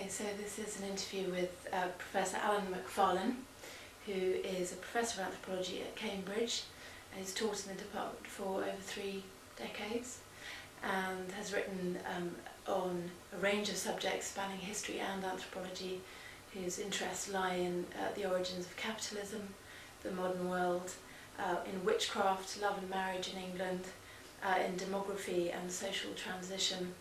Okay, so this is an interview with Professor Alan Macfarlane, who is a professor of anthropology at Cambridge and has taught in the department for over 3 decades and has written on a range of subjects spanning history and anthropology, whose interests lie in the origins of capitalism, the modern world, in witchcraft, love and marriage in England, in demography and social transition,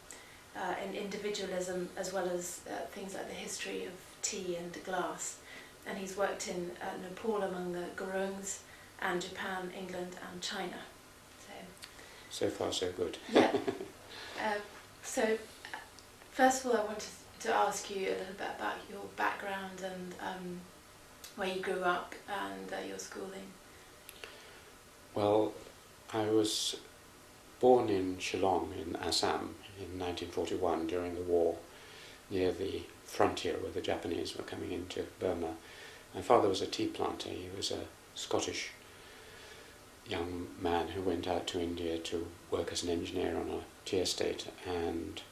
in individualism, as well as things like the history of tea and glass. And he's worked in Nepal among the Gurungs, and Japan, England and China. So far so good. Yeah. So first of all I wanted to ask you a little bit about your background and where you grew up and your schooling. Well, I was born in Shillong in Assam in 1941 during the war, near the frontier where the Japanese were coming into Burma. My father was a tea planter. He was a Scottish young man who went out to India to work as an engineer on a tea estate, and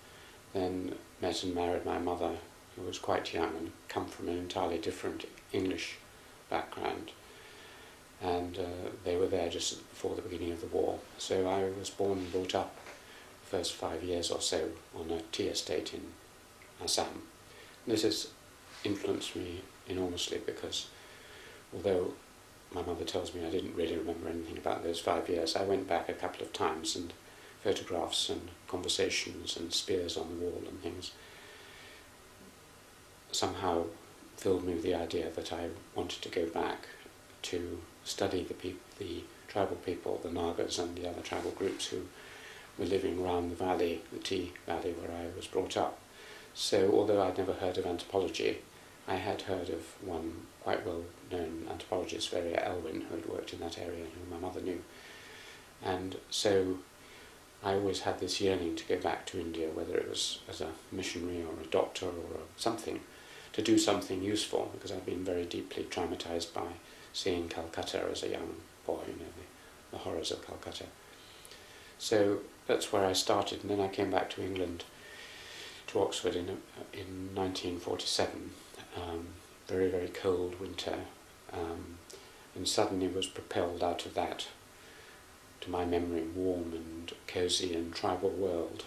then met and married my mother, who was quite young and come from an entirely different English background. And they were there just before the beginning of the war. So I was born and brought up the first 5 years or so on a tea estate in Assam. This has influenced me enormously because although my mother tells me I didn't really remember anything about those 5 years, I went back a couple of times, and photographs and conversations and spears on the wall and things somehow filled me with the idea that I wanted to go back to study the tribal people, the Nagas and the other tribal groups who were living around the valley, the tea valley where I was brought up. So although I'd never heard of anthropology, I had heard of one quite well-known anthropologist, Verria Elwin, who had worked in that area and who my mother knew. And so I always had this yearning to go back to India, whether it was as a missionary or a doctor or something, to do something useful, because I'd been very deeply traumatized by seeing Calcutta as a young boy, the horrors of Calcutta. So that's where I started, and then I came back to England, to Oxford in 1947, very, very cold winter, and suddenly was propelled out of that, to my memory, warm and cosy and tribal world,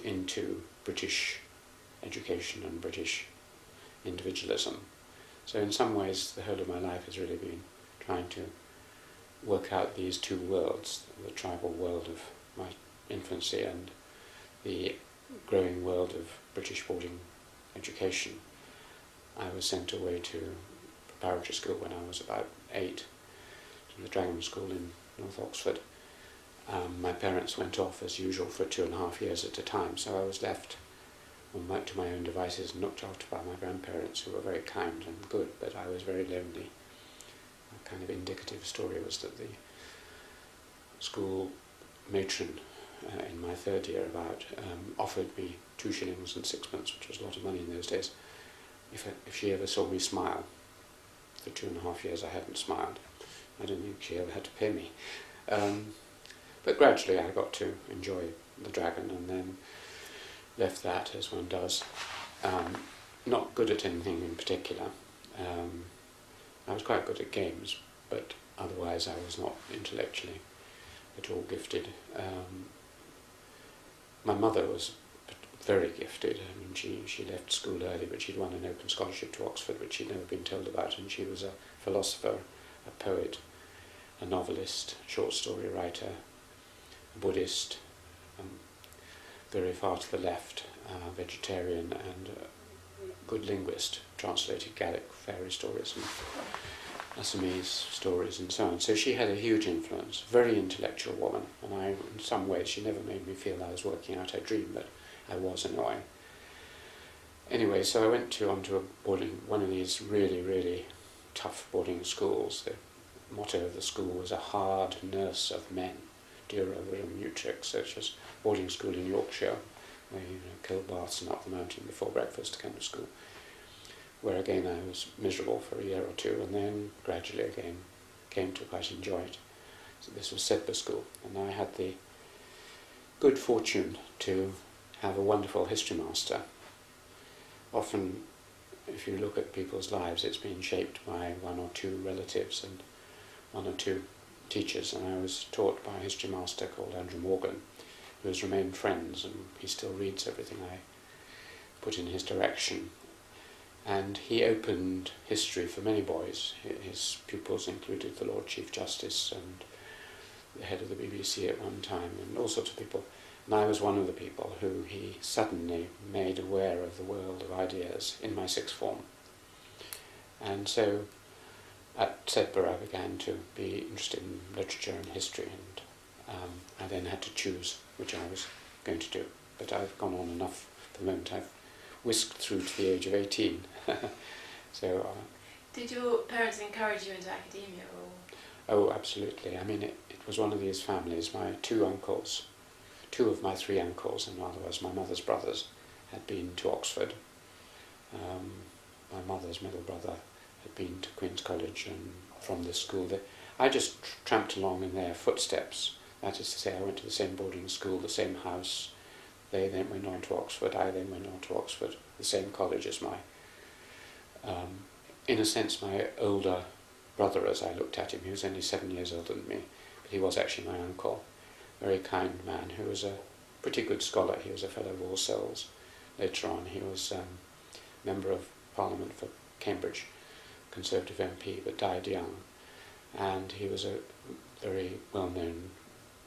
into British education and British individualism. So in some ways the whole of my life has really been trying to work out these two worlds, the tribal world of my infancy and the growing world of British boarding education. I was sent away to preparatory school when I was about 8, to the Dragon School in North Oxford. My parents went off as usual for 2.5 years at a time, so I was left to my own devices and looked after by my grandparents, who were very kind and good, but I was very lonely. A kind of indicative story was that the school matron in my 3rd year offered me 2 shillings and 6pence, which was a lot of money in those days, if she ever saw me smile. For 2.5 years I hadn't smiled. I don't think she ever had to pay me. But gradually I got to enjoy the Dragon, and then left that, as one does. Not good at anything in particular. I was quite good at games, but otherwise I was not intellectually at all gifted. My mother was very gifted. I mean, she left school early, but she'd won an open scholarship to Oxford, which she'd never been told about, and she was a philosopher, a poet, a novelist, short story writer, a Buddhist, very far to the left, vegetarian, and good linguist, translated Gaelic fairy stories and Assamese stories and so on. So she had a huge influence, very intellectual woman, and in some ways she never made me feel I was working out her dream, but I was annoying. Anyway, so I went onto one of these really, really tough boarding schools. The motto of the school was a hard nurse of men, Dura Virum Utrix, such as boarding school in Yorkshire, where you kill baths and up the mountain before breakfast kind of school, where again I was miserable for a year or two, and then gradually again came to quite enjoy it. So this was Sedbergh School, and I had the good fortune to have a wonderful history master often, if you look at people's lives, it's been shaped by one or two relatives and one or two teachers. And I was taught by a history master called Andrew Morgan, who has remained friends, and he still reads everything I put in his direction. And he opened history for many boys. His pupils included the Lord Chief Justice and the head of the BBC at one time, and all sorts of people. And I was one of the people who he suddenly made aware of the world of ideas in my sixth form. And so at Sedbergh I began to be interested in literature and history, and I then had to choose which I was going to do. But I've gone on enough for the moment. I've whisked through to the age of 18. So. Did your parents encourage you into academia, or? Oh, absolutely. I mean, it was one of these families. My two of my three uncles, in other words, my mother's brothers, had been to Oxford. My mother's middle brother had been to Queen's College, and from this school, I just tramped along in their footsteps. That is to say, I went to the same boarding school, the same house. They then went on to Oxford. I then went on to Oxford, the same college as my, in a sense, my older brother, as I looked at him. He was only 7 years older than me, but he was actually my uncle. Very kind man who was a pretty good scholar. He was a fellow of All Souls. Later on, he was member of Parliament for Cambridge, Conservative MP, but died young. And he was a very well-known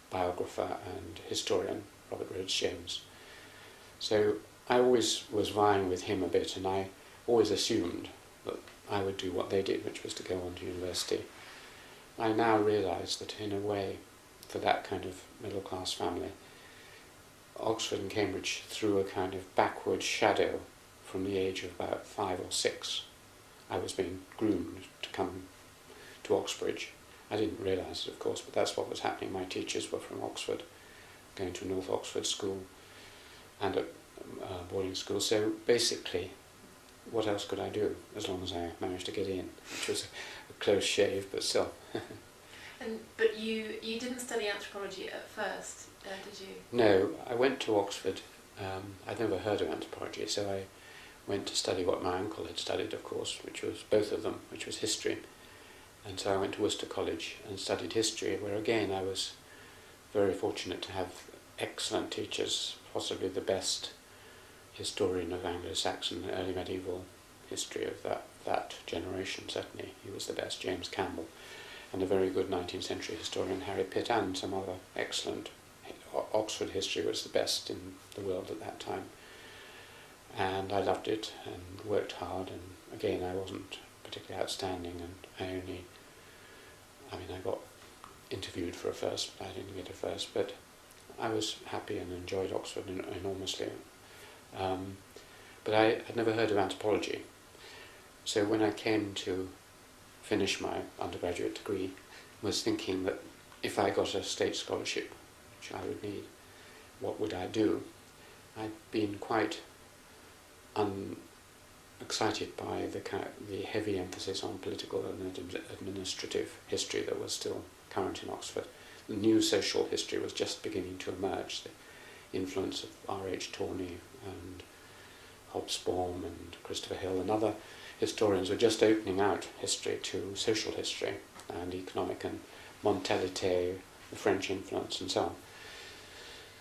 biographer and historian, Robert Rhodes James. So I always was vying with him a bit, and I always assumed that I would do what they did, which was to go on to university. I now realise that in a way, for that kind of middle-class family, Oxford and Cambridge threw a kind of backward shadow from the age of about 5 or 6. I was being groomed to come to Oxbridge. I didn't realise it, of course, but that's what was happening. My teachers were from Oxford, going to North Oxford School and a boarding school. So basically, what else could I do, as long as I managed to get in, which was a close shave, but still. But you didn't study anthropology at first, did you? No, I went to Oxford. I'd never heard of anthropology, so I went to study what my uncle had studied, of course, which was both of them, which was history. And so I went to Worcester College and studied history, where again I was very fortunate to have excellent teachers, possibly the best historian of Anglo-Saxon early medieval history of that generation, certainly. He was the best, James Campbell, and a very good 19th century historian, Harry Pitt, and some other excellent. Oxford history was the best in the world at that time. And I loved it and worked hard, and again I wasn't particularly outstanding, and I got interviewed for a first, but I didn't get a first, but I was happy and enjoyed Oxford enormously. But I had never heard of anthropology. So when I came to finish my undergraduate degree, I was thinking that if I got a state scholarship, which I would need, what would I do? I'd been quite excited by the heavy emphasis on political and administrative history that was still current in Oxford. The new social history was just beginning to emerge. The influence of R.H. Tawney and Hobsbawm and Christopher Hill and other historians were just opening out history to social history and economic, and Montalité, the French influence, and so on.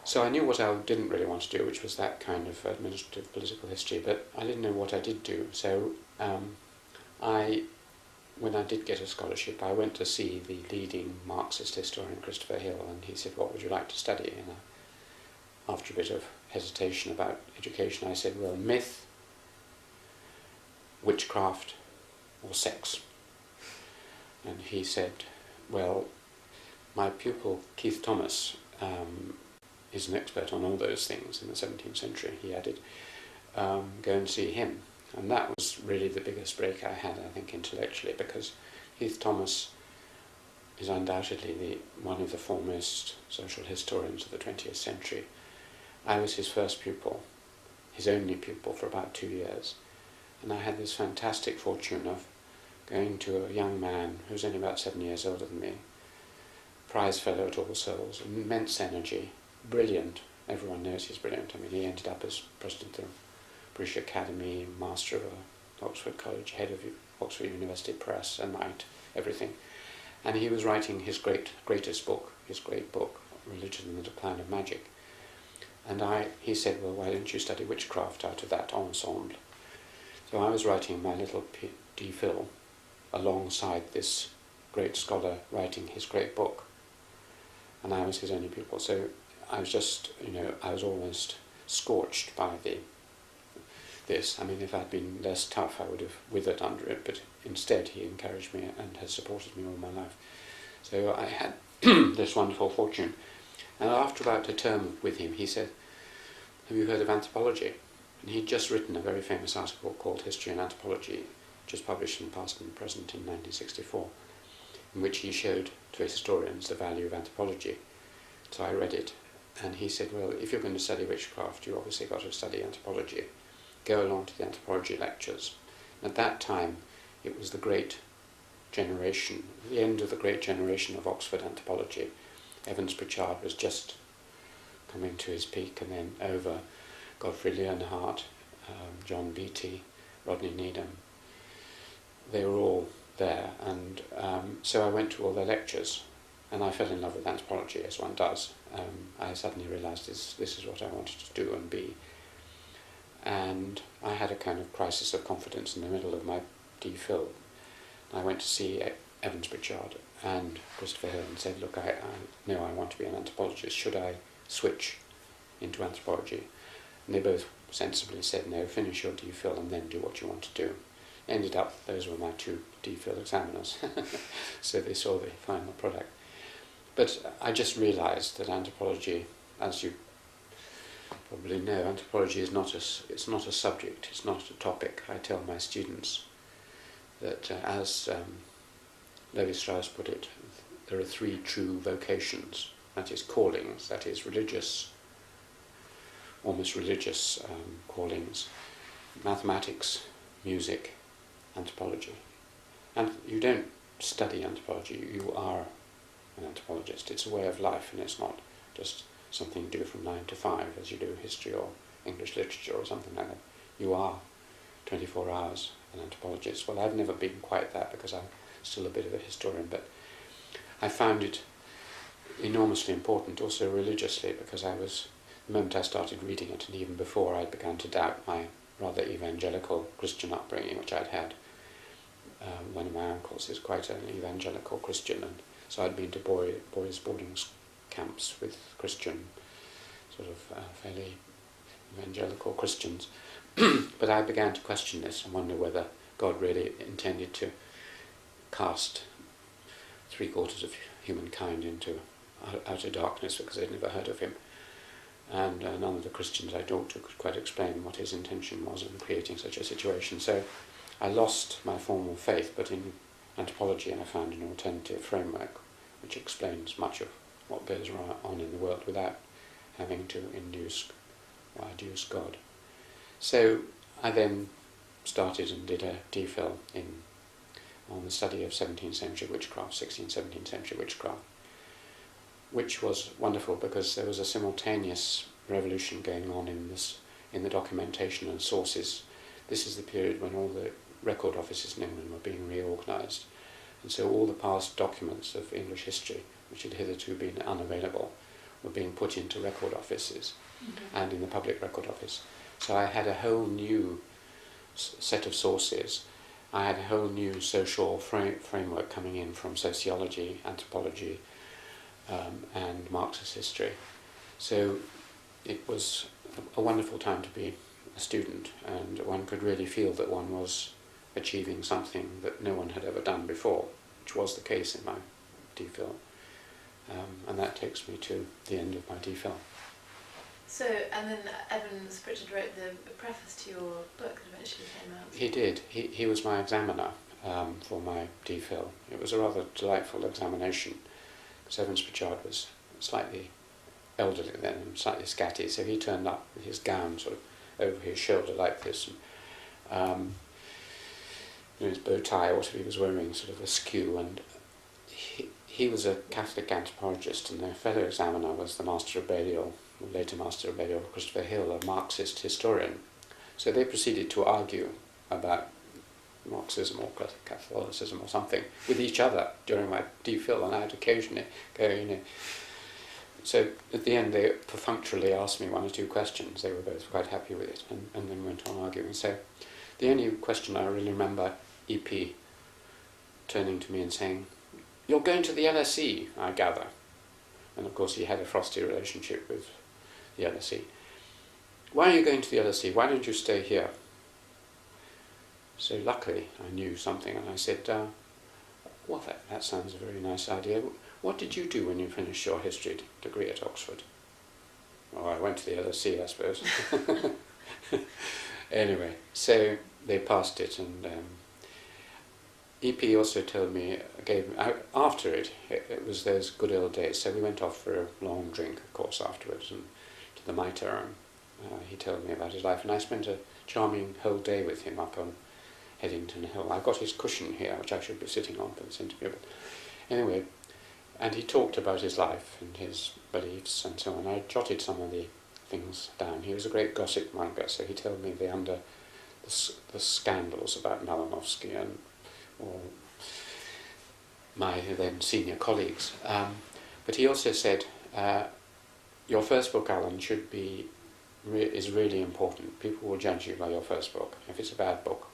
So I knew what I didn't really want to do, which was that kind of administrative political history, but I didn't know what I did do. So when I did get a scholarship, I went to see the leading Marxist historian, Christopher Hill, and he said, "What would you like to study?" And after a bit of hesitation about education, I said, "Well, myth, witchcraft, or sex." And he said, "Well, my pupil Keith Thomas is an expert on all those things in the 17th century," he added. "Go and see him." And that was really the biggest break I had, I think, intellectually, because Keith Thomas is undoubtedly one of the foremost social historians of the 20th century. I was his first pupil, his only pupil for about 2 years, and I had this fantastic fortune of going to a young man who was only about 7 years older than me, prize fellow at All Souls, immense energy, brilliant. Everyone knows he's brilliant. I mean, he ended up as president of the British Academy, Master of Oxford College, Head of Oxford University Press, a knight, everything. And he was writing his great book, Religion and the Decline of Magic. And he said, well, why don't you study witchcraft out of that ensemble? So I was writing my little DPhil alongside this great scholar writing his great book. And I was his only pupil. So I was just, I was almost scorched by this. I mean, if I'd been less tough, I would have withered under it, but instead he encouraged me and has supported me all my life. So I had this wonderful fortune. And after about a term with him, he said, have you heard of anthropology? And he'd just written a very famous article called History and Anthropology, which was published in Past and Present in 1964, in which he showed to historians the value of anthropology. So I read it, and he said, well, if you're going to study witchcraft, you obviously got to study anthropology. Go along to the anthropology lectures. And at that time, it was the great generation, the end of the great generation of Oxford anthropology. Evans Pritchard was just coming to his peak, and then over Godfrey Leonhardt, John Beattie, Rodney Needham. They were all there, and so I went to all their lectures, and I fell in love with anthropology, as one does. I suddenly realised this is what I wanted to do and be. And I had a kind of crisis of confidence in the middle of my DPhil. I went to see Evans Pritchard and Christopher Hill and said, look, I know I want to be an anthropologist. Should I switch into anthropology? And they both sensibly said, no, finish your DPhil and then do what you want to do. Ended up, those were my 2 DPhil examiners, so they saw the final product. But I just realised that anthropology, as you probably know, anthropology is not a subject, it's not a topic. I tell my students that, as Levi-Strauss put it, there are 3 true vocations, that is callings, that is religious, almost religious callings, mathematics, music, anthropology. And you don't study anthropology, you are an anthropologist. It's a way of life, and it's not just something you do from 9 to 5 as you do history or English literature or something like that. You are 24 hours an anthropologist. Well, I've never been quite that because I'm still a bit of a historian, but I found it enormously important also religiously, because the moment I started reading it, and even before, I began to doubt my rather evangelical Christian upbringing, which I'd had. One of my uncles is quite an evangelical Christian, and so I'd been to boys' boarding camps with Christian, sort of fairly evangelical Christians. But I began to question this and wonder whether God really intended to cast 3/4 of humankind into outer darkness because they'd never heard of him. And none of the Christians I talked to could quite explain what his intention was in creating such a situation. So I lost my formal faith, but in anthropology I found an alternative framework which explains much of what goes on in the world without having to induce God. So I then started and did a DPhil on the study of 17th century witchcraft, 16th, 17th century witchcraft, which was wonderful because there was a simultaneous revolution going on in the documentation and sources. This is the period when all the record offices in England were being reorganised, and so all the past documents of English history, which had hitherto been unavailable, were being put into record offices and in the public record office. So I had a whole new set of sources. I had a whole new social framework coming in from sociology, anthropology, and Marxist history. So it was a wonderful time to be a student, and one could really feel that one was achieving something that no one had ever done before, which was the case in my DPhil. And that takes me to the end of my DPhil. So, and then Evans Pritchard wrote the preface to your book that eventually came out. He did. He was my examiner for my DPhil. It was a rather delightful examination, because Evans Pritchard was slightly elderly then and slightly scatty, so he turned up with his gown sort of over his shoulder like this, and his bow tie or whatever he was wearing sort of askew, and he was a Catholic anthropologist, and their fellow examiner was the Master of Balliol, later Master of Balliol, Christopher Hill, a Marxist historian. So they proceeded to argue about Marxism or Catholicism or something with each other during my DPhil, and I'd occasionally go, So at the end they perfunctorily asked me one or two questions. They were both quite happy with it, and then went on arguing. So the only question I really remember EP turning to me and saying, "You're going to the LSE, I gather." And of course he had a frosty relationship with the LSE. "Why are you going to the LSE? Why don't you stay here?" So luckily I knew something, and I said, "Well, that sounds a very nice idea. What did you do when you finished your history degree at Oxford?" "Well, I went to the LSE, I suppose." Anyway, so they passed it, and EP also told me, after it was those good old days, so we went off for a long drink, of course, afterwards, and to the Mitre, and he told me about his life, and I spent a charming whole day with him up on Headington Hill. I've got his cushion here, which I should be sitting on for this interview, but anyway, and he talked about his life and his beliefs and so on. I jotted some of the things down. He was a great gossip monger, so he told me the scandals about Malinowski and or my then senior colleagues. But he also said, "Your first book, Alan, is really important. People will judge you by your first book. If it's a bad book,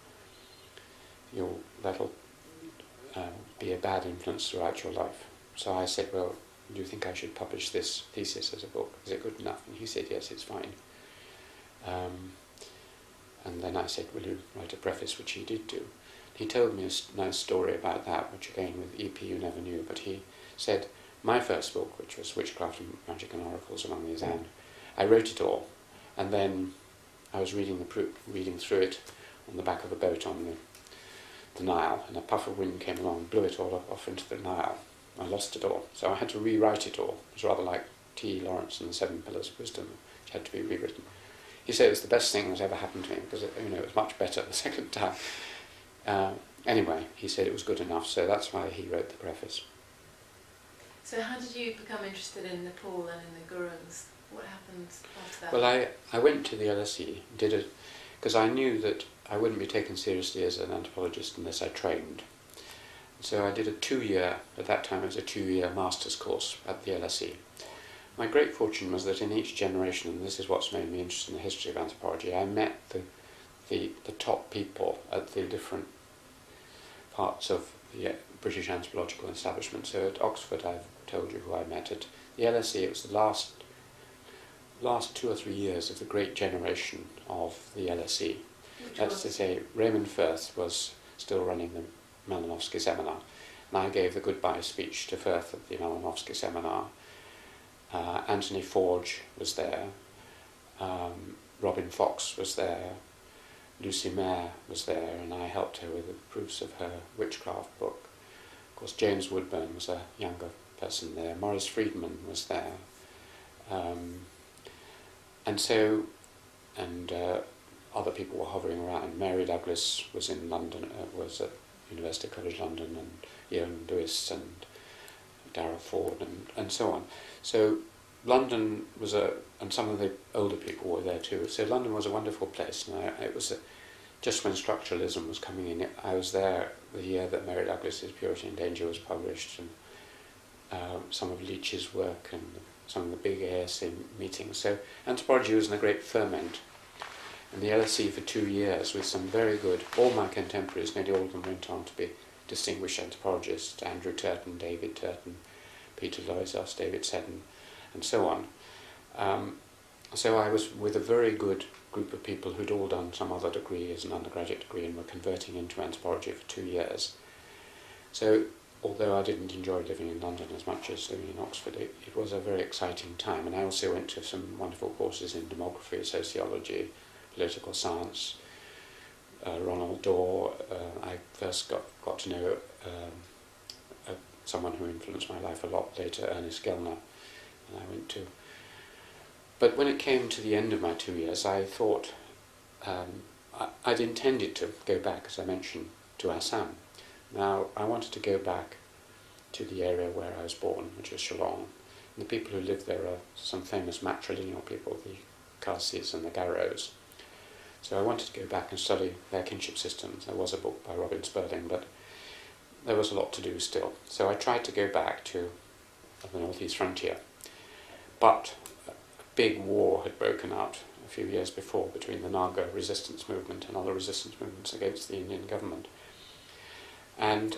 that'll be a bad influence throughout your life." So I said, "Well, do you think I should publish this thesis as a book? Is it good enough?" And he said, "Yes, it's fine." And then I said, "Will you write a preface?" Which he did do. He told me a nice story about that, which again with EP you never knew, but he said, my first book, which was Witchcraft and Magic and Oracles Among the Zand, I wrote it all, and then I was reading through it on the back of a boat on the Nile, and a puff of wind came along and blew it all off into the Nile. I lost it all, so I had to rewrite it all. It was rather like T. Lawrence and the Seven Pillars of Wisdom, which had to be rewritten. He said it was the best thing that ever happened to me, because it was much better the second time. Anyway, he said it was good enough, so that's why he wrote the preface. So how did you become interested in Nepal and in the Gurungs? What happened after that? Well, I went to the LSE, did it, because I knew that I wouldn't be taken seriously as an anthropologist unless I trained. So I did at that time it was a 2-year master's course at the LSE. My great fortune was that in each generation, and this is what's made me interested in the history of anthropology, I met the top people at the different parts of the British anthropological establishment. So at Oxford, I've told you who I met. At the LSE, it was the last 2 or 3 years of the great generation of the LSE. That's to say, Raymond Firth was still running the Malinowski seminar, and I gave the goodbye speech to Firth at the Malinowski seminar. Anthony Forge was there, Robin Fox was there, Lucy Mayer was there, and I helped her with the proofs of her witchcraft book. Of course, James Woodburn was a younger person there, Maurice Friedman was there, and other people were hovering around. Mary Douglas was in London, was at University College London, and Ian Lewis and Darrell Ford and so on. So London was and some of the older people were there too. So London was a wonderful place, and it was just when structuralism was coming in. I was there the year that Mary Douglas's Purity and Danger was published, and some of Leach's work and some of the big ASA meetings. So anthropology was in a great ferment. And the LSE for 2 years with some very good, all my contemporaries, nearly all of them went on to be distinguished anthropologists, Andrew Turton, David Turton, Peter Loisos, David Seddon, and so on. So I was with a very good group of people who'd all done some other degree as an undergraduate degree and were converting into anthropology for 2 years. So although I didn't enjoy living in London as much as living in Oxford, it was a very exciting time. And I also went to some wonderful courses in demography, sociology, political science. Ronald Dorr, I first got to know someone who influenced my life a lot later, Ernest Gellner, and I went to. But when it came to the end of my 2 years, I thought I'd intended to go back, as I mentioned, to Assam. Now, I wanted to go back to the area where I was born, which is Shillong. And the people who live there are some famous matrilineal people, the Khasis and the Garos. So I wanted to go back and study their kinship systems. There was a book by Robin Sperling, but there was a lot to do still. So I tried to go back to the northeast frontier. But a big war had broken out a few years before between the Naga resistance movement and other resistance movements against the Indian government. And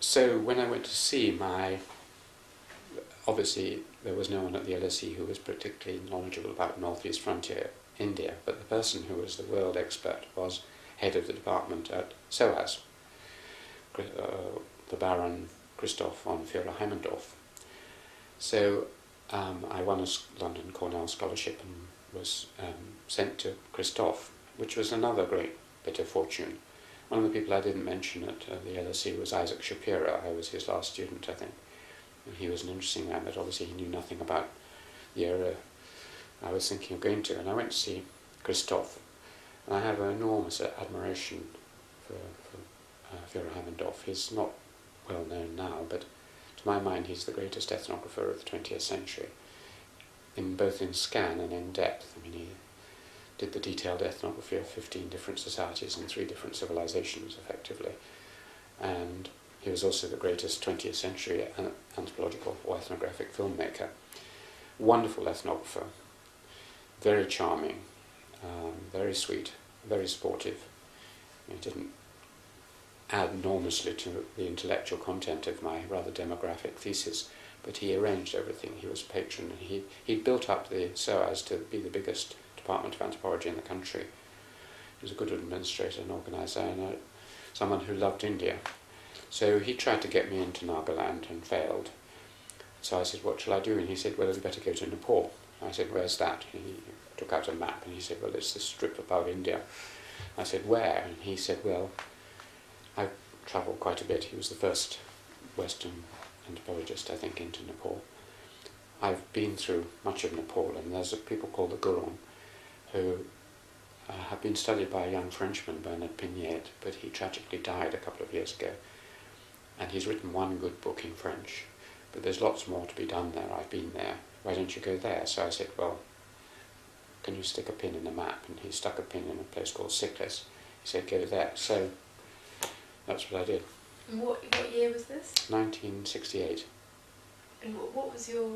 so when I went to see obviously there was no one at the LSE who was particularly knowledgeable about northeast frontier India, but the person who was the world expert was head of the department at SOAS, the Baron Christoph von Führer-Heimendorf. So I won a London Cornell scholarship and was sent to Christoph, which was another great bit of fortune. One of the people I didn't mention at the LSE was Isaac Shapiro. I was his last student, I think. And he was an interesting man, but obviously he knew nothing about the area I was thinking of going to. And I went to see Christoph, and I have an enormous admiration for Führer-Heimendorf. He's not well known now, but to my mind he's the greatest ethnographer of the 20th century, both in scan and in depth. I mean, he did the detailed ethnography of 15 different societies and 3 different civilizations, effectively. And he was also the greatest 20th century anthropological or ethnographic filmmaker. Wonderful ethnographer, very charming, very sweet, very supportive. He didn't add enormously to the intellectual content of my rather demographic thesis, but he arranged everything. He was patron, and he'd built up the SOAS to be the biggest department of anthropology in the country. He was a good administrator and organizer, and someone who loved India. So he tried to get me into Nagaland and failed. So I said, what shall I do? And he said, well, you'd better go to Nepal. I said, where's that? And he took out a map, and he said, well, it's this strip above India. I said, where? And he said, well, I've travelled quite a bit. He was the first Western anthropologist, I think, into Nepal. I've been through much of Nepal, and there's people called the Gurung who have been studied by a young Frenchman, Bernard Pignet, but he tragically died a couple of years ago. And he's written one good book in French, but there's lots more to be done there. I've been there. Why don't you go there? So I said, well, can you stick a pin in the map? And he stuck a pin in a place called Siklis. He said, go there. So that's what I did. And what year was this? 1968. And what was your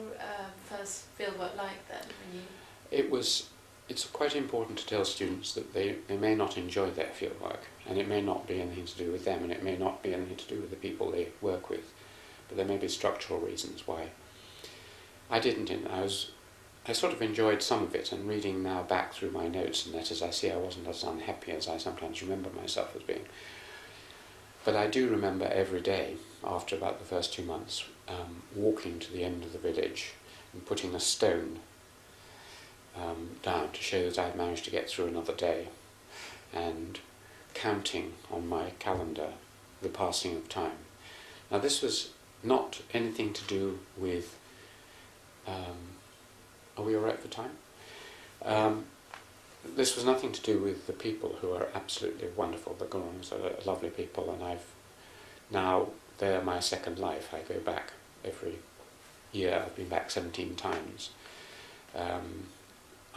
first fieldwork like then? When you... It's quite important to tell students that they may not enjoy their fieldwork, and it may not be anything to do with them, and it may not be anything to do with the people they work with, but there may be structural reasons why. I didn't. I sort of enjoyed some of it, and reading now back through my notes and letters, I see I wasn't as unhappy as I sometimes remember myself as being. But I do remember every day, after about the first 2 months, walking to the end of the village and putting a stone down to show that I'd managed to get through another day, and counting on my calendar the passing of time. Now this was not anything to do with... are we all right for time? This was nothing to do with the people, who are absolutely wonderful. The Gurungs are lovely people, and they're my second life. I go back every year. I've been back 17 times.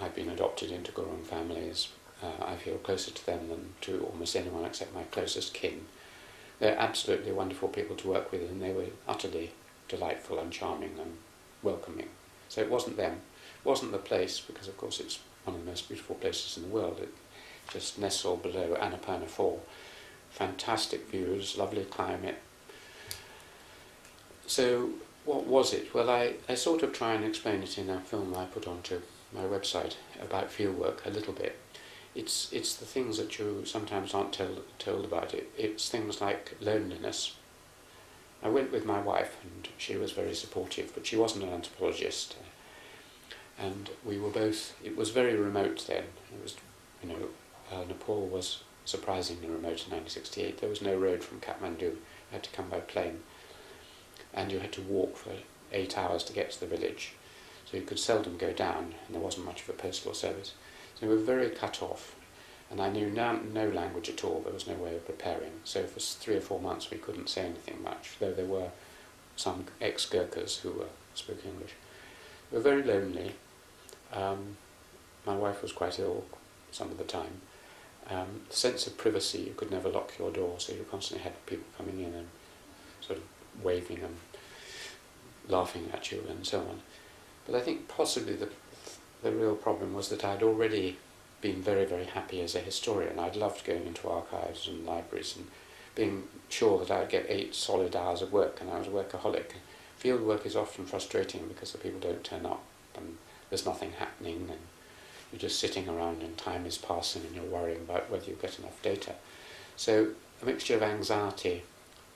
I've been adopted into Gurung families. I feel closer to them than to almost anyone except my closest kin. They're absolutely wonderful people to work with, and they were utterly delightful and charming and welcoming. So it wasn't them. It wasn't the place, because of course it's one of the most beautiful places in the world. It just nestled below Annapurna Fall. Fantastic views, lovely climate. So what was it? Well, I sort of try and explain it in a film I put onto my website about fieldwork a little bit. It's the things that you sometimes aren't told about it. It's things like loneliness. I went with my wife, and she was very supportive, but she wasn't an anthropologist. And we were both, it was very remote then. It was, Nepal was surprisingly remote in 1968. There was no road from Kathmandu. You had to come by plane. And you had to walk for 8 hours to get to the village. So you could seldom go down, and there wasn't much of a postal service. So we were very cut off. And I knew no language at all. There was no way of preparing. So for 3 or 4 months we couldn't say anything much, though there were some ex-Gurkhas who spoke English. We were very lonely. My wife was quite ill some of the time, sense of privacy. You could never lock your door, so you constantly had people coming in and sort of waving and laughing at you and so on. But I think possibly the real problem was that I'd already been very, very happy as a historian. I'd loved going into archives and libraries and being sure that I'd get 8 solid hours of work, and I was a workaholic. Field work is often frustrating because the people don't turn up and there's nothing happening, and you're just sitting around and time is passing and you're worrying about whether you get enough data. So a mixture of anxiety,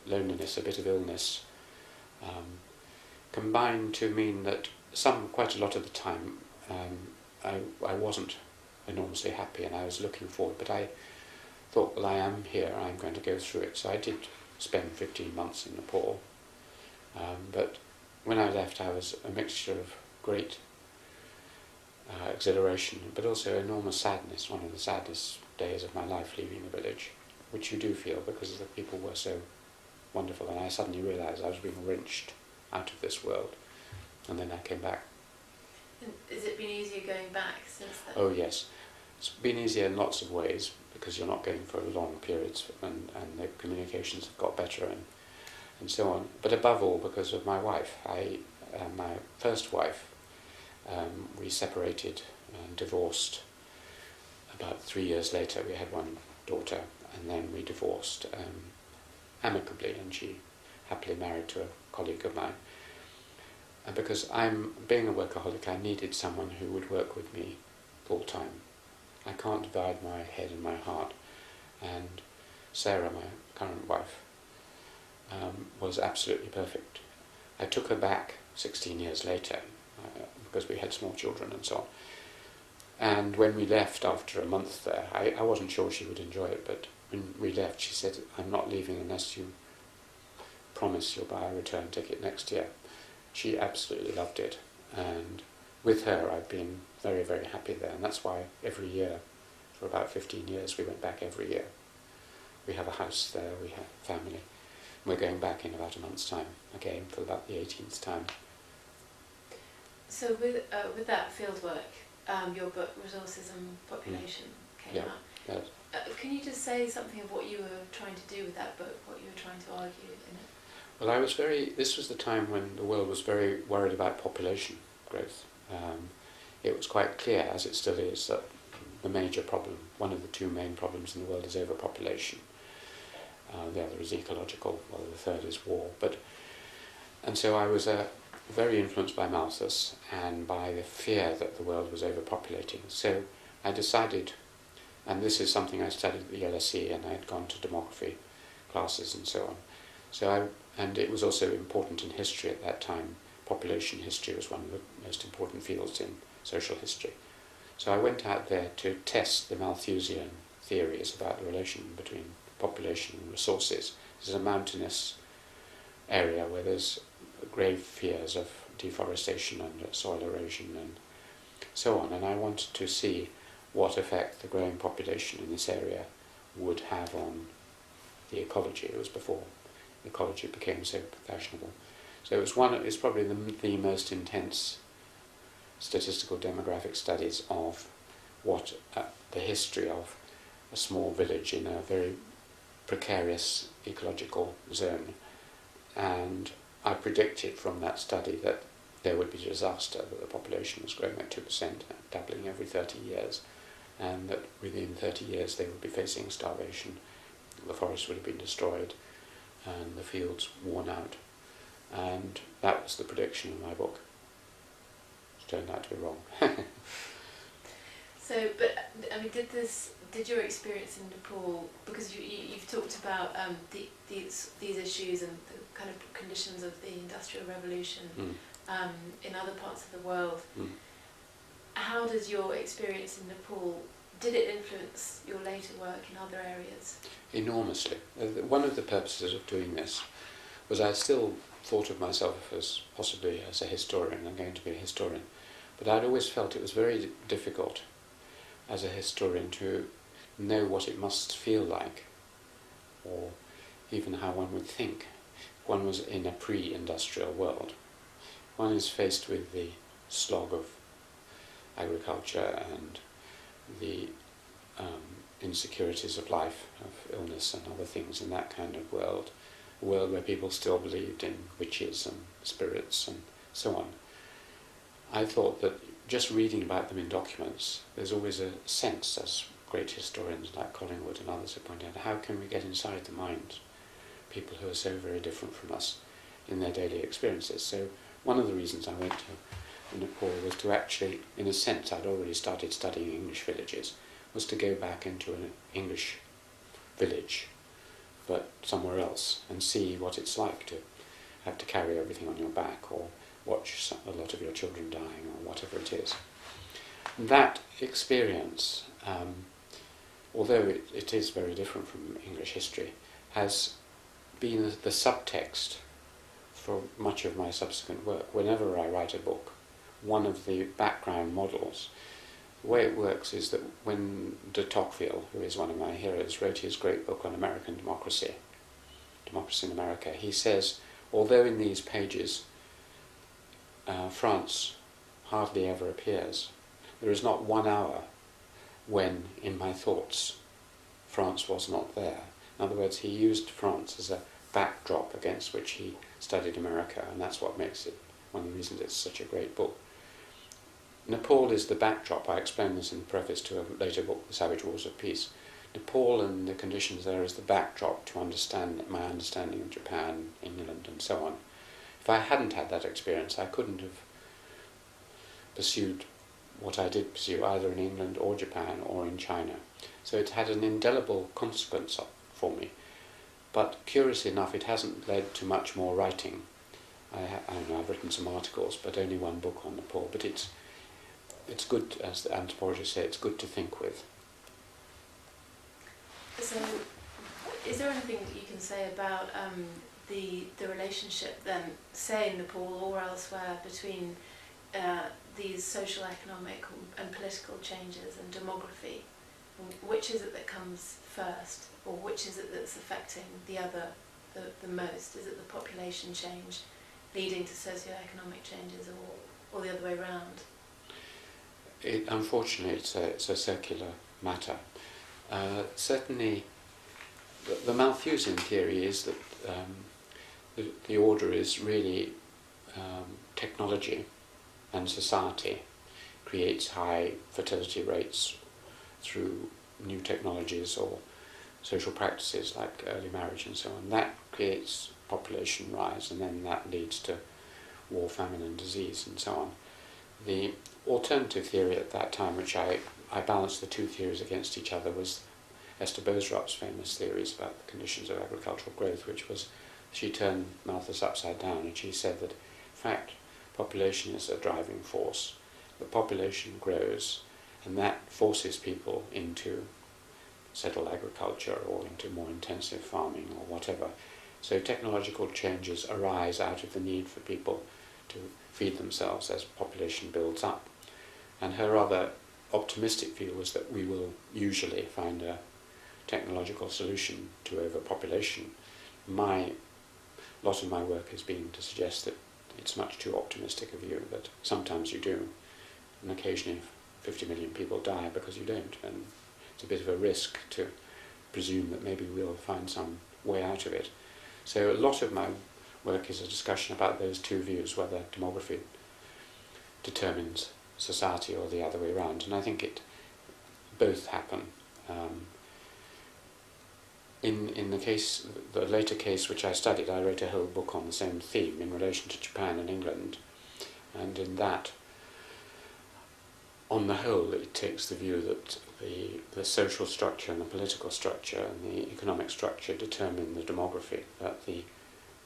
loneliness, a bit of illness, combined to mean that quite a lot of the time I wasn't enormously happy, and I was looking forward, but I thought, well, I am here, I'm going to go through it. So I did spend 15 months in Nepal, but when I left I was a mixture of great exhilaration, but also enormous sadness, one of the saddest days of my life leaving the village, which you do feel because the people were so wonderful, and I suddenly realised I was being wrenched out of this world, and then I came back. And has it been easier going back since then? Oh yes, it's been easier in lots of ways because you're not going for long periods, and the communications have got better and so on. But above all, because of my wife. My first wife, we separated and divorced about 3 years later. We had one daughter, and then we divorced amicably, and she happily married to a colleague of mine. And because being a workaholic, I needed someone who would work with me full time. I can't divide my head and my heart. And Sarah, my current wife, was absolutely perfect. I took her back 16 years later because we had small children and so on. And when we left after a month there, I wasn't sure she would enjoy it, but when we left she said, "I'm not leaving unless you promise you'll buy a return ticket next year." She absolutely loved it, and with her I've been very, very happy there, and that's why every year, for about 15 years, we went back every year. We have a house there, we have family. We're going back in about a month's time, again, for about the 18th time. So with that fieldwork, your book, Resources and Population, came out. Yes. Can you just say something of what you were trying to do with that book, what you were trying to argue in it? Well, this was the time when the world was very worried about population growth. It was quite clear, as it still is, that the major problem, one of the 2 main problems in the world, is overpopulation. The other is ecological, well, the third is war. And so I was very influenced by Malthus and by the fear that the world was overpopulating. So I decided, and this is something I studied at the LSE, and I had gone to demography classes and so on. And it was also important in history at that time. Population history was one of the most important fields in social history. So I went out there to test the Malthusian theories about the relation between population and resources. This is a mountainous area where there's grave fears of deforestation and soil erosion and so on, and I wanted to see what effect the growing population in this area would have on the ecology. It was before ecology became so fashionable. So it's probably the most intense statistical demographic studies of what the history of a small village in a very precarious ecological zone. And I predicted from that study that there would be disaster, that the population was growing at 2%, doubling every 30 years, and that within 30 years they would be facing starvation, the forests would have been destroyed, and the fields worn out. And that was the prediction in my book. It turned out to be wrong. So, but I mean, did your experience in Nepal, because you've talked about these issues and the kind of conditions of the Industrial Revolution in other parts of the world, how does your experience in Nepal, did it influence your later work in other areas? Enormously. One of the purposes of doing this was I still thought of myself as possibly as a historian. I'm going to be a historian, but I'd always felt it was very difficult as a historian to know what it must feel like, or even how one would think. One was in a pre-industrial world. One is faced with the slog of agriculture and the insecurities of life, of illness and other things in that kind of world, a world where people still believed in witches and spirits and so on. I thought that just reading about them in documents, there's always a sense, as great historians like Collingwood and others have pointed out, how can we get inside the minds of people who are so very different from us in their daily experiences. So one of the reasons I went to Nepal was to actually, in a sense, I'd already started studying English villages, was to go back into an English village, but somewhere else, and see what it's like to have to carry everything on your back, or watch a lot of your children dying, or whatever it is. And that experience, although it is very different from English history, has been the subtext for much of my subsequent work. Whenever I write a book, one of the background models, the way it works is that when de Tocqueville, who is one of my heroes, wrote his great book on American democracy, Democracy in America, he says, although in these pages France hardly ever appears, there is not 1 hour when, in my thoughts, France was not there. In other words, he used France as a backdrop against which he studied America, and that's what makes it one of the reasons it's such a great book. Nepal is the backdrop. I explain this in the preface to a later book, The Savage Wars of Peace. Nepal and the conditions there is the backdrop to understand my understanding of Japan, England, and so on. If I hadn't had that experience, I couldn't have pursued what I did pursue, either in England or Japan or in China. So it had an indelible consequence for me. But curiously enough, it hasn't led to much more writing. I don't know, I've written some articles, but only one book on Nepal. But it's good, as the anthropologists say, it's good to think with. So, is there anything that you can say about the relationship then, say in Nepal or elsewhere, between these social, economic and political changes and demography? Which is it that comes first, or which is it that's affecting the other the most? Is it the population change leading to socio-economic changes, or the other way around? Unfortunately, it's a circular matter. Certainly, the Malthusian theory is that the order is really technology, and society creates high fertility rates through new technologies or social practices like early marriage and so on. That creates population rise, and then that leads to war, famine and disease and so on. The alternative theory at that time, which I balanced the two theories against each other, was Esther Boserop's famous theories about the conditions of agricultural growth, which was, she turned Malthus upside down and she said that, in fact, population is a driving force. The population grows, and that forces people into settled agriculture or into more intensive farming or whatever. So technological changes arise out of the need for people to feed themselves as population builds up. And her rather optimistic view was that we will usually find a technological solution to overpopulation. A lot of my work has been to suggest that it's much too optimistic a view, that sometimes you do, and occasionally 50 million people die because you don't, and it's a bit of a risk to presume that maybe we'll find some way out of it. So a lot of my work is a discussion about those two views, whether demography determines society or the other way around, and I think both happen. In the later case which I studied, I wrote a whole book on the same theme in relation to Japan and England, and in that, on the whole, it takes the view that the social structure and the political structure and the economic structure determine the demography, that the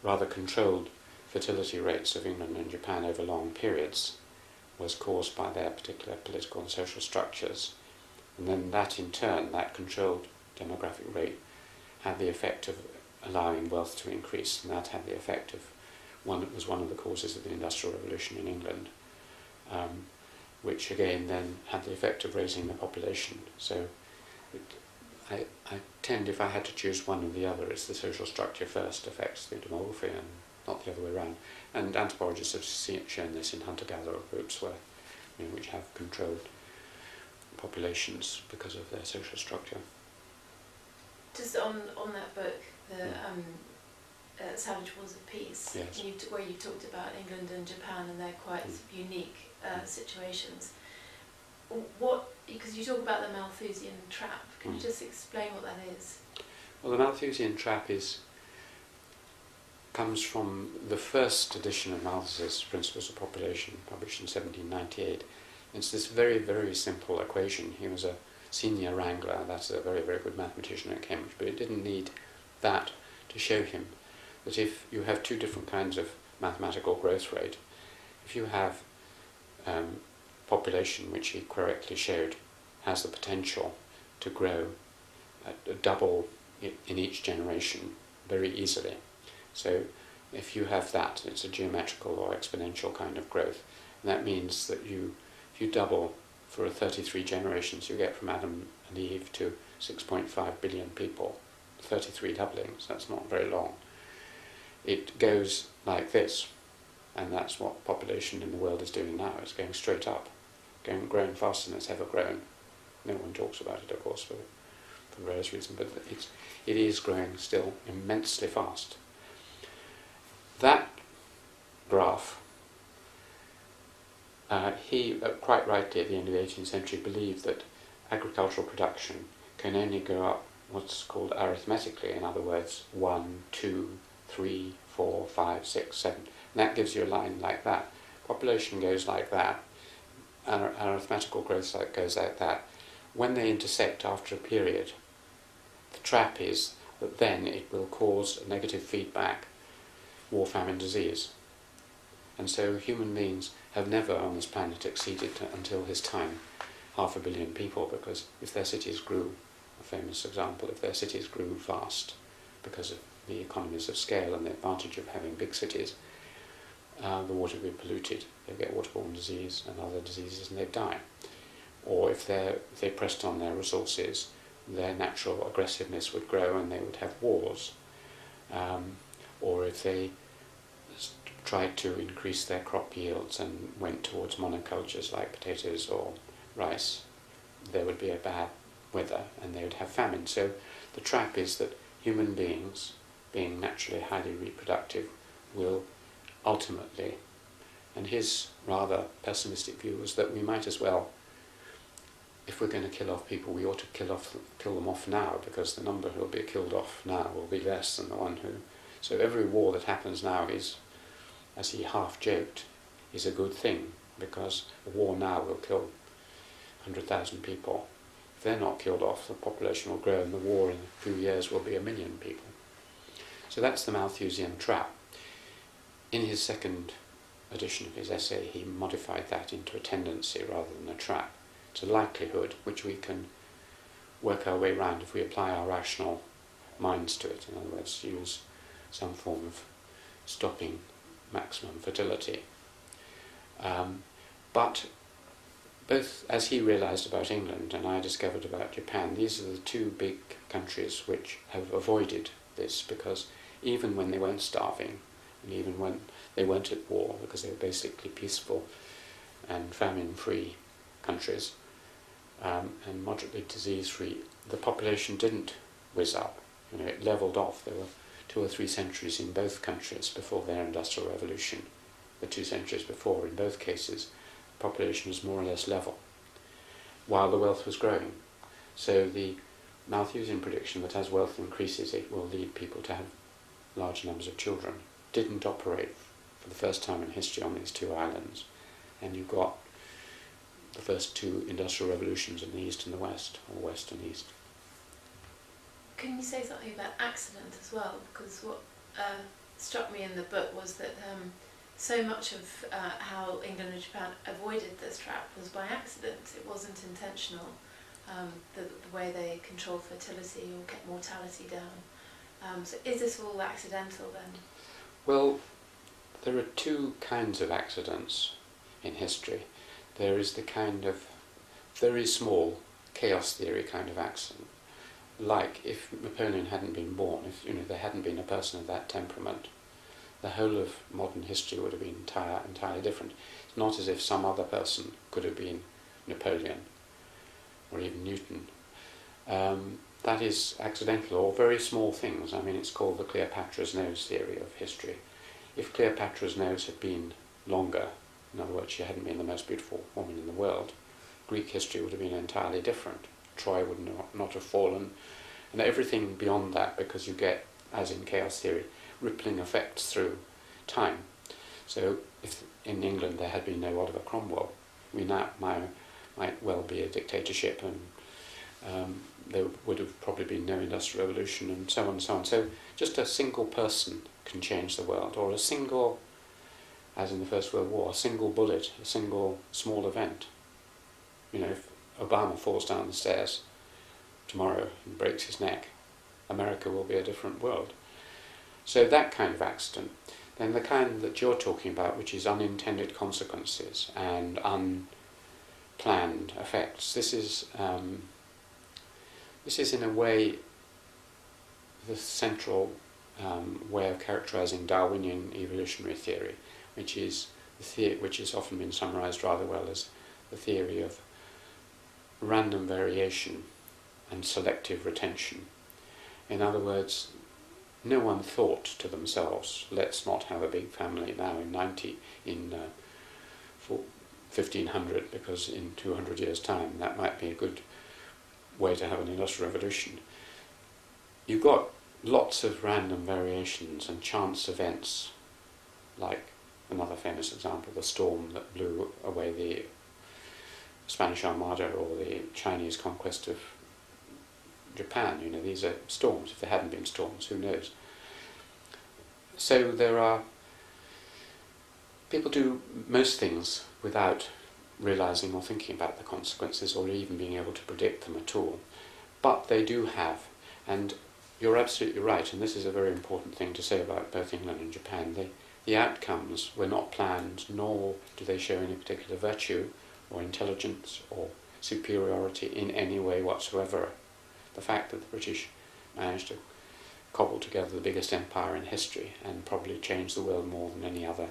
rather controlled fertility rates of England and Japan over long periods was caused by their particular political and social structures, and then that in turn, that controlled demographic rate, had the effect of allowing wealth to increase, and that had the effect of was one of the causes of the Industrial Revolution in England, which again then had the effect of raising the population. So I tend, if I had to choose one or the other, it's the social structure first affects the demography and not the other way around. And anthropologists have shown this in hunter-gatherer groups which have controlled populations because of their social structure. Just on that book, the Savage Wars of Peace, Yes. where you talked about England and Japan and their quite unique situations. Because you talk about the Malthusian Trap, can you just explain what that is? Well, the Malthusian Trap comes from the first edition of Malthus's Principles of Population, published in 1798. It's this very, very simple equation. He was a senior wrangler, that's a very, very good mathematician at Cambridge, but it didn't need that to show him that if you have two different kinds of mathematical growth rate, if you have population, which he correctly showed, has the potential to grow at double in each generation very easily. So if you have that, it's a geometrical or exponential kind of growth. And that means that if you double for 33 generations, you get from Adam and Eve to 6.5 billion people. 33 doublings, that's not very long. It goes like this, and that's what population in the world is doing now. It's going straight up, growing faster than it's ever grown. No one talks about it, of course, for various reasons, but it is growing still immensely fast. That graph, he quite rightly at the end of the 18th century believed that agricultural production can only go up what's called arithmetically, in other words, 1, 2, 3, 4, 5, 6, 7. And that gives you a line like that. Population goes like that, and arithmetical growth goes like that. When they intersect after a period, the trap is that then it will cause a negative feedback, war, famine, disease. And so human beings have never on this planet exceeded, until his time, 500 million people, because if their cities grew, a famous example, if their cities grew fast because of the economies of scale and the advantage of having big cities, the water would be polluted, they'd get waterborne disease and other diseases and they'd die. Or if they pressed on their resources, their natural aggressiveness would grow and they would have wars. Or if they tried to increase their crop yields and went towards monocultures like potatoes or rice, there would be a bad weather and they would have famine. So the trap is that human beings, being naturally highly reproductive, will ultimately, and his rather pessimistic view was that we might as well, if we're going to kill off people, we ought to kill them off now, because the number who will be killed off now will be less than the one who... So every war that happens now is, as he half joked, is a good thing, because a war now will kill 100,000 people. If they're not killed off, the population will grow and the war in a few years will be 1 million people. So that's the Malthusian Trap. In his second edition of his essay, he modified that into a tendency rather than a trap. It's a likelihood which we can work our way around if we apply our rational minds to it. In other words, use some form of stopping maximum fertility. But both, as he realised about England and I discovered about Japan, these are the two big countries which have avoided this, because even when they weren't starving, and even when they weren't at war, because they were basically peaceful and famine-free countries, and moderately disease-free, the population didn't whiz up. It levelled off. There were 2 or 3 centuries in both countries before their industrial revolution. The 2 centuries before, in both cases, the population was more or less level, while the wealth was growing. So the Malthusian prediction that as wealth increases, it will lead people to have large numbers of children didn't operate for the first time in history on these 2 islands. And you've got the first 2 industrial revolutions in the East and the West, or West and East. Can you say something about accident as well? Because what struck me in the book was that so much of how England and Japan avoided this trap was by accident. It wasn't intentional, the way they controlled fertility or kept mortality down. So is this all accidental then? Well, there are 2 kinds of accidents in history. There is the kind of very small chaos theory kind of accident. Like if Napoleon hadn't been born, if there hadn't been a person of that temperament, the whole of modern history would have been entirely different. It's not as if some other person could have been Napoleon or even Newton. that is accidental, or very small things. I mean, it's called the Cleopatra's nose theory of history. If Cleopatra's nose had been longer, in other words, she hadn't been the most beautiful woman in the world, Greek history would have been entirely different. Troy would not have fallen, and everything beyond that, because you get, as in chaos theory, rippling effects through time. So if in England there had been no Oliver Cromwell, we now might well be a dictatorship, and there would have probably been no industrial revolution, and so on and so on. So just a single person can change the world, or a single, as in the First World War, a single bullet, a single small event. You know, if Obama falls down the stairs tomorrow and breaks his neck, America will be a different world. So that kind of accident. Then the kind that you're talking about, which is unintended consequences and unplanned effects, this is in a way the central way of characterizing Darwinian evolutionary theory, which is often been summarized rather well as the theory of random variation and selective retention. In other words, no one thought to themselves, let's not have a big family now in 1500, because in 200 years' time that might be a good way to have an industrial revolution. You've got lots of random variations and chance events, like another famous example, the storm that blew away the Spanish Armada, or the Chinese conquest of Japan. You know, these are storms. If there hadn't been storms, who knows? So people do most things without realizing or thinking about the consequences, or even being able to predict them at all. But they do have, and you're absolutely right, and this is a very important thing to say about both England and Japan. The outcomes were not planned, nor do they show any particular virtue or intelligence or superiority in any way whatsoever. The fact that the British managed to cobble together the biggest empire in history and probably change the world more than any other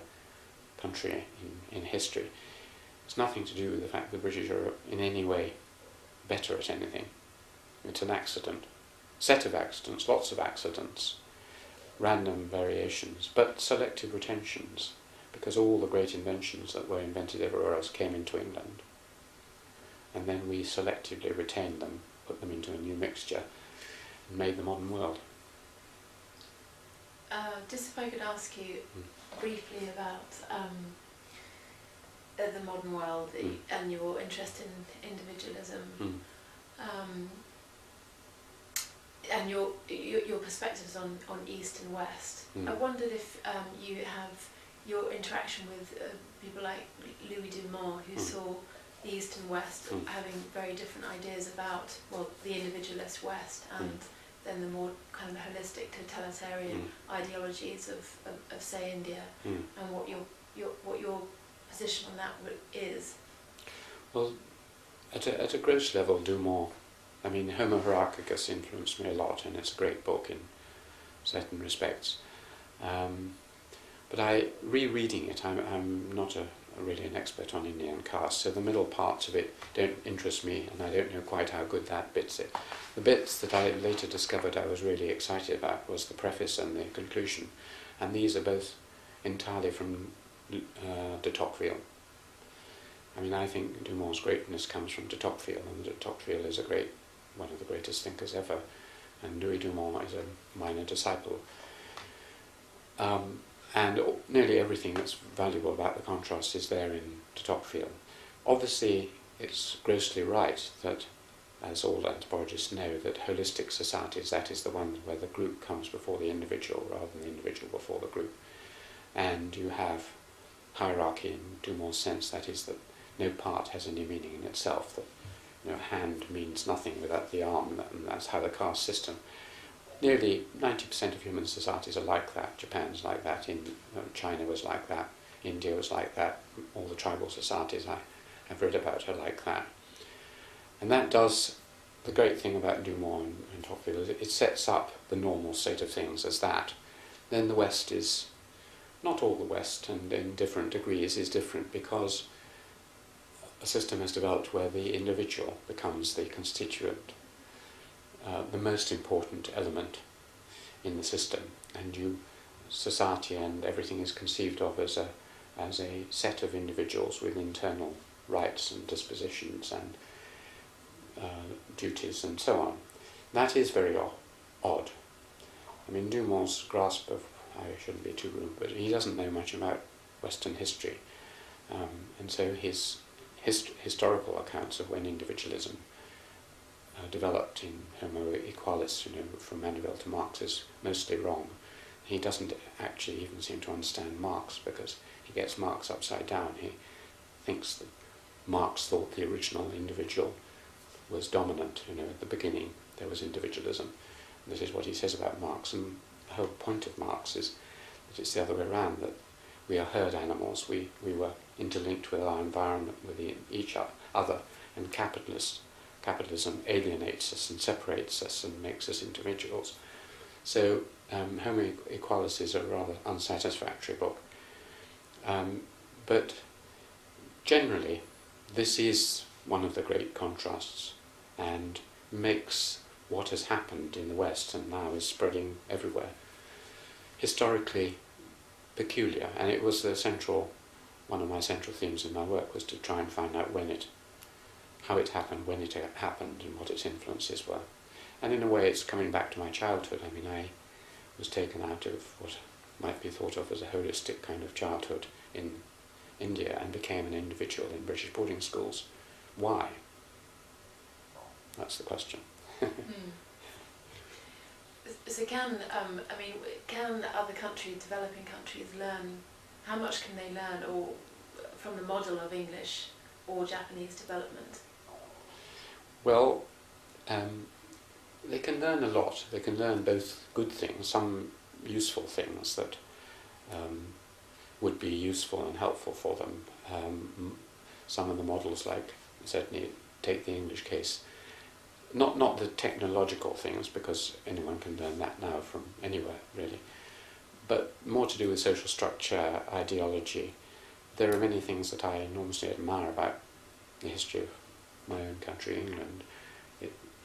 country in history, it's nothing to do with the fact that the British are in any way better at anything. It's an accident. Set of accidents, lots of accidents, random variations, but selective retentions, because all the great inventions that were invented everywhere else came into England. And then we selectively retained them, put them into a new mixture, and made the modern world. Just if I could ask you briefly about the modern world and your interest in individualism, and your perspectives on East and West. I wondered if you have your interaction with people like Louis Dumont, who saw the East and West having very different ideas about, well, the individualist West and then the more kind of holistic totalitarian ideologies of say India, and what your position on that is. Well, at a gross level, Dumont, I mean, Homo Hierarchicus influenced me a lot, and it's a great book in certain respects. But rereading it, I'm not really an expert on Indian caste, so the middle parts of it don't interest me, and I don't know quite how good that bit's it. The bits that I later discovered I was really excited about was the preface and the conclusion, and these are both entirely from de Tocqueville. I mean, I think Dumont's greatness comes from de Tocqueville, and de Tocqueville is one of the greatest thinkers ever, and Louis Dumont is a minor disciple. And nearly everything that's valuable about the contrast is there in de Tocqueville. Obviously, it's grossly right that, as all anthropologists know, that holistic societies, that is the one where the group comes before the individual rather than the individual before the group. And you have hierarchy in Dumont's sense, that is that no part has any meaning in itself, that hand means nothing without the arm, and that's how the caste system. Nearly 90% of human societies are like that. Japan's like that, China was like that, India was like that, all the tribal societies I've read about are like that. And that does, the great thing about Dumont and Tocqueville is it sets up the normal state of things as that. Then the West is, not all the West, and in different degrees is different, because a system has developed where the individual becomes the constituent the most important element in the system, and society and everything is conceived of as a set of individuals with internal rights and dispositions and duties and so on. That is very odd. I mean, Dumont's grasp of, I shouldn't be too rude, but he doesn't know much about Western history, and so his historical accounts of when individualism developed in Homo equalis, from Manuel to Marx, is mostly wrong. He doesn't actually even seem to understand Marx, because he gets Marx upside down. He thinks that Marx thought the original individual was dominant. At the beginning there was individualism. And this is what he says about Marx, and the whole point of Marx is that it's the other way around, that we are herd animals. We were interlinked with our environment, with each other, and capitalism alienates us and separates us and makes us individuals. So Homo equalis is a rather unsatisfactory book. But generally, this is one of the great contrasts, and makes what has happened in the West and now is spreading everywhere historically peculiar. And it was one of my central themes in my work was to try and find out how it happened, when it happened, and what its influences were. And in a way it's coming back to my childhood. I mean, I was taken out of what might be thought of as a holistic kind of childhood in India and became an individual in British boarding schools. Why? That's the question. So can other countries, developing countries, learn, how much can they learn or from the model of English or Japanese development? Well, they can learn a lot. They can learn both good things, some useful things that would be useful and helpful for them. Some of the models, like certainly take the English case, not the technological things, because anyone can learn that now from anywhere really, but more to do with social structure, ideology. There are many things that I enormously admire about the history of my own country, England.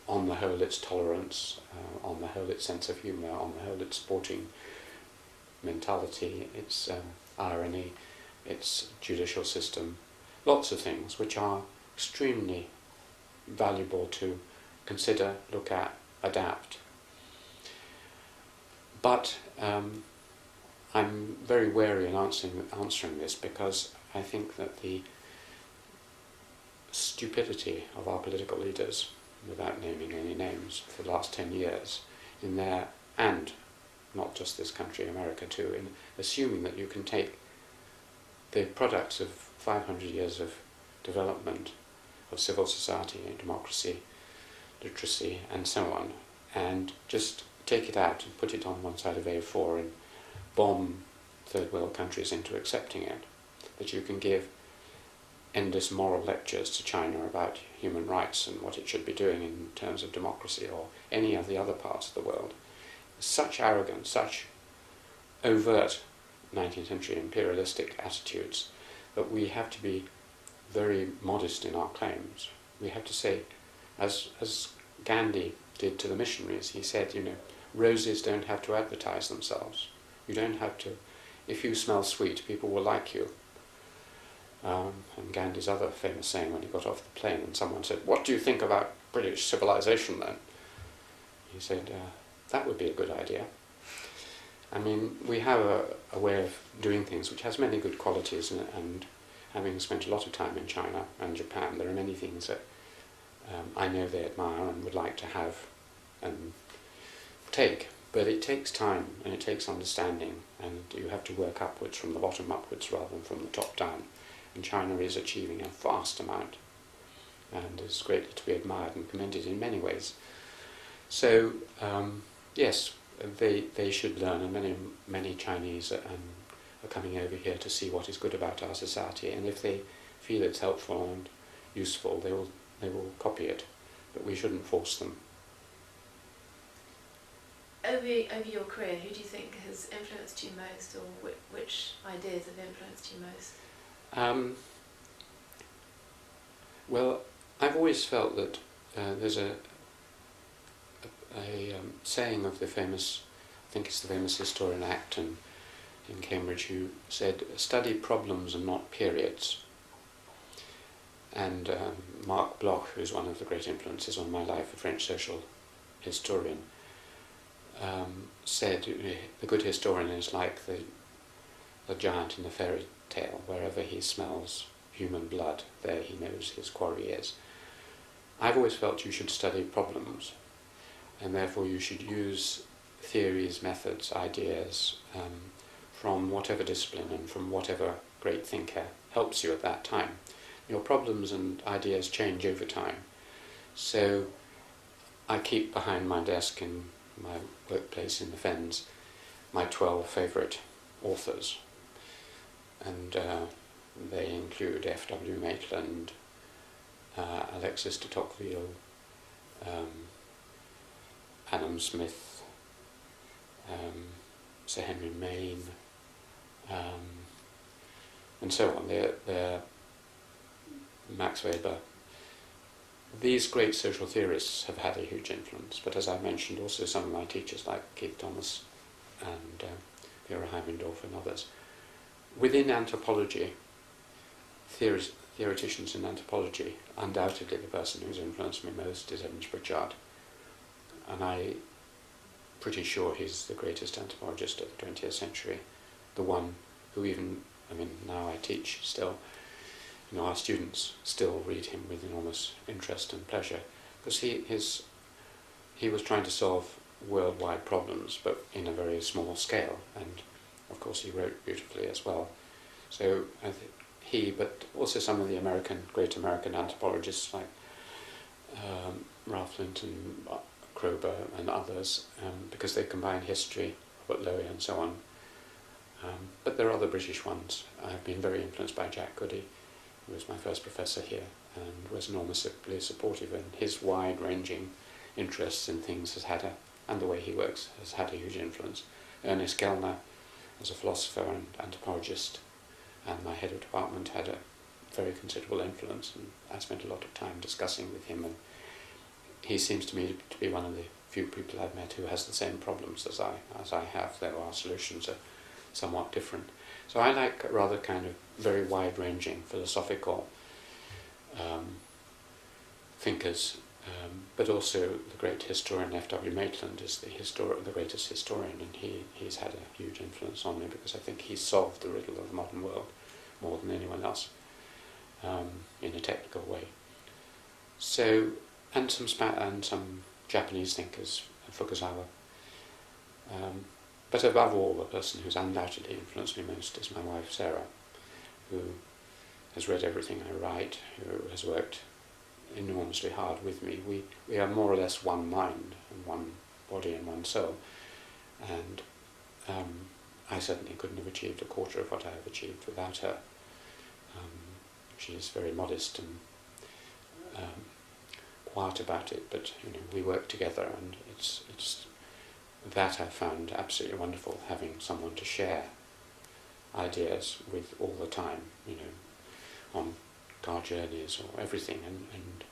On the whole, its tolerance, on the whole, its sense of humour, on the whole, its sporting mentality, its irony, its judicial system, lots of things which are extremely valuable to consider, look at, adapt. But I'm very wary in answering this, because I think that the stupidity of our political leaders, without naming any names, for the last 10 years, and not just this country, America too, in assuming that you can take the products of 500 years of development of civil society, democracy, literacy, and so on, and just take it out and put it on one side of A4 and bomb third world countries into accepting it. That you can give endless moral lectures to China about human rights and what it should be doing in terms of democracy, or any of the other parts of the world. Such arrogance, such overt 19th century imperialistic attitudes, that we have to be very modest in our claims. We have to say, as Gandhi did to the missionaries, he said, roses don't have to advertise themselves. You don't have to, if you smell sweet, people will like you. And Gandhi's other famous saying when he got off the plane and someone said, "What do you think about British civilization then?" He said, "That would be a good idea." I mean, we have a way of doing things which has many good qualities, and having spent a lot of time in China and Japan, there are many things that I know they admire and would like to have and take. But it takes time and it takes understanding, and you have to work upwards, from the bottom upwards rather than from the top down. And China is achieving a vast amount and is greatly to be admired and commended in many ways. So, yes, they should learn, and many Chinese are coming over here to see what is good about our society, and if they feel it's helpful and useful, they will copy it, but we shouldn't force them. Over your career, who do you think has influenced you most, or which ideas have influenced you most? Well, I've always felt that there's a a saying of the famous, I think it's the famous historian Acton in Cambridge, who said, "Study problems and not periods." And Marc Bloch, who's one of the great influences on my life, a French social historian, said, "The good historian is like the giant in the fairy tale. Wherever he smells human blood, there he knows his quarry is." I've always felt you should study problems, and therefore you should use theories, methods, ideas from whatever discipline and from whatever great thinker helps you at that time. Your problems and ideas change over time. So I keep behind my desk in my workplace in the Fens my 12 favourite authors, and they include F.W. Maitland, Alexis de Tocqueville, Adam Smith, Sir Henry Maine, and so on. They're Max Weber. These great social theorists have had a huge influence, but as I mentioned, also some of my teachers like Keith Thomas and Vera Heimendorf and others. Within anthropology, theoreticians in anthropology, undoubtedly the person who's influenced me most is Evans Pritchard, and I'm pretty sure he's the greatest anthropologist of the 20th century, the one who now I teach still, our students still read him with enormous interest and pleasure, because he was trying to solve worldwide problems, but in a very small scale, and of course he wrote beautifully as well. So but also some of the great American anthropologists like Ralph Linton, Kroeber and others, because they combine history, Robert Lowy and so on. But there are other British ones. I've been very influenced by Jack Goody, who was my first professor here and was enormously supportive, and his wide-ranging interests in things and the way he works has had a huge influence. Ernest Gellner, as a philosopher and anthropologist, and my head of department, had a very considerable influence, and I spent a lot of time discussing with him, and he seems to me to be one of the few people I've met who has the same problems as I have, though our solutions are somewhat different. So I like rather kind of very wide-ranging philosophical thinkers, but also the great historian F.W. Maitland is the greatest historian, and he's had a huge influence on me, because I think he's solved the riddle of the modern world more than anyone else in a technical way. So, and some Japanese thinkers, Fukuzawa. But above all, the person who's undoubtedly influenced me most is my wife Sarah, who has read everything I write, who has worked enormously hard with me. We are more or less one mind and one body and one soul, and I certainly couldn't have achieved a quarter of what I have achieved without her. She is very modest and quiet about it, but we work together, and it's that I found absolutely wonderful, having someone to share ideas with all the time, on car journeys or everything. And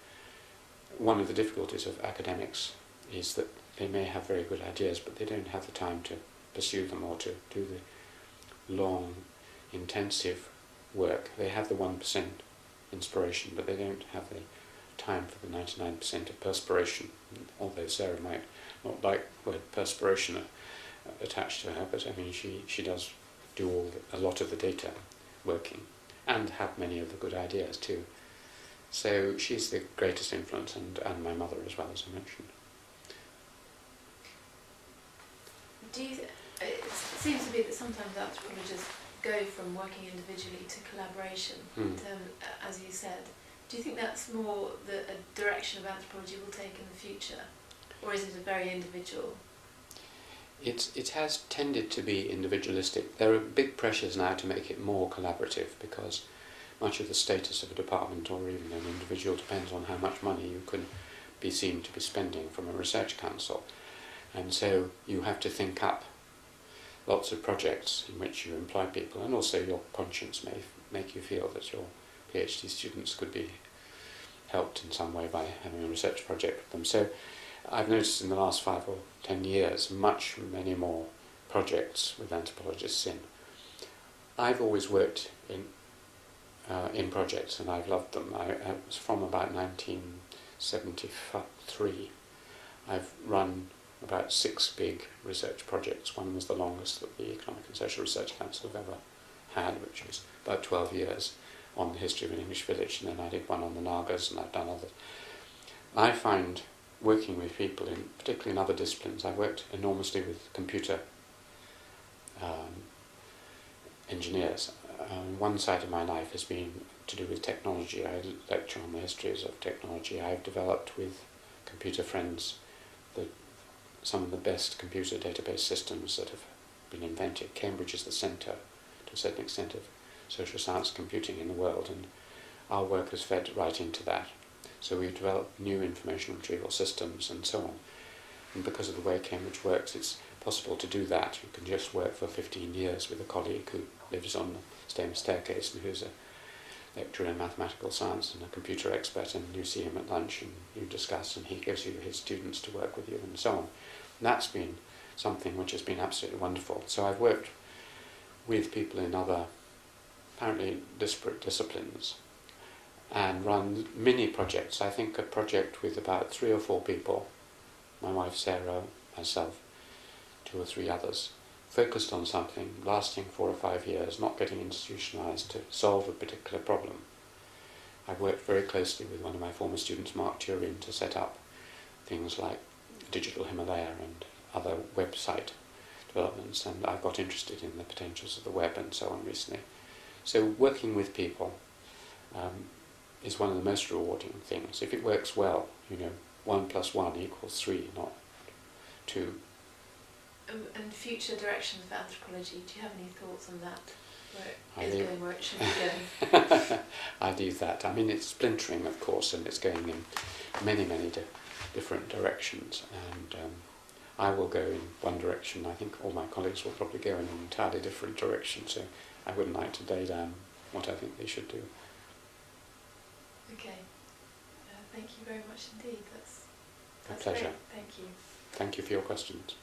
one of the difficulties of academics is that they may have very good ideas, but they don't have the time to pursue them or to do the long, intensive work. They have the 1% inspiration, but they don't have the time for the 99% of perspiration, although Sarah might not like the word perspiration attached to her, but she does do a lot of the data working and have many of the good ideas too. So she's the greatest influence, and my mother as well, as I mentioned. It seems to be that sometimes anthropologists go from working individually to collaboration, as you said. Do you think that's more a direction of anthropology will take in the future, or is it a very individual? It has tended to be individualistic. There are big pressures now to make it more collaborative, because much of the status of a department or even an individual depends on how much money you can be seen to be spending from a research council. And so you have to think up lots of projects in which you employ people, and also your conscience may make you feel that your PhD students could be helped in some way by having a research project with them. So I've noticed in the last 5 or 10 years many more projects with anthropologists in. I've always worked in projects, and I've loved them. I was from about 1973. I've run about 6 big research projects. One was the longest that the Economic and Social Research Council have ever had, which was about 12 years, on the history of an English village, and then I did one on the Nagas, and I've done others. I find working with people, particularly in other disciplines, I worked enormously with computer engineers. One side of my life has been to do with technology. I lecture on the histories of technology. I've developed with computer friends some of the best computer database systems that have been invented. Cambridge is the centre, to a certain extent, of social science computing in the world, and our work has fed right into that. So we've developed new information retrieval systems and so on. And because of the way Cambridge works, it's possible to do that. You can just work for 15 years with a colleague who lives on the same staircase and who's a lecturer in mathematical science and a computer expert, and you see him at lunch and you discuss, and he gives you his students to work with you and so on. And that's been something which has been absolutely wonderful. So I've worked with people in other apparently disparate disciplines and run mini projects. I think a project with about 3 or 4 people, my wife Sarah, myself, 2 or 3 others, focused on something, lasting 4 or 5 years, not getting institutionalised, to solve a particular problem. I've worked very closely with one of my former students, Mark Turin, to set up things like Digital Himalaya and other website developments, and I got interested in the potentials of the web and so on recently. So working with people is one of the most rewarding things. If it works well, 1 + 1 = 3, not 2. And future directions for anthropology, do you have any thoughts on that? Where I it is do. going, where it should be going? I do that. I mean, it's splintering, of course, and it's going in many different directions, and I will go in one direction. I think all my colleagues will probably go in an entirely different direction, so I wouldn't like to lay down what I think they should do. Okay. Thank you very much indeed. That's pleasure. great. Thank you. Thank you for your questions.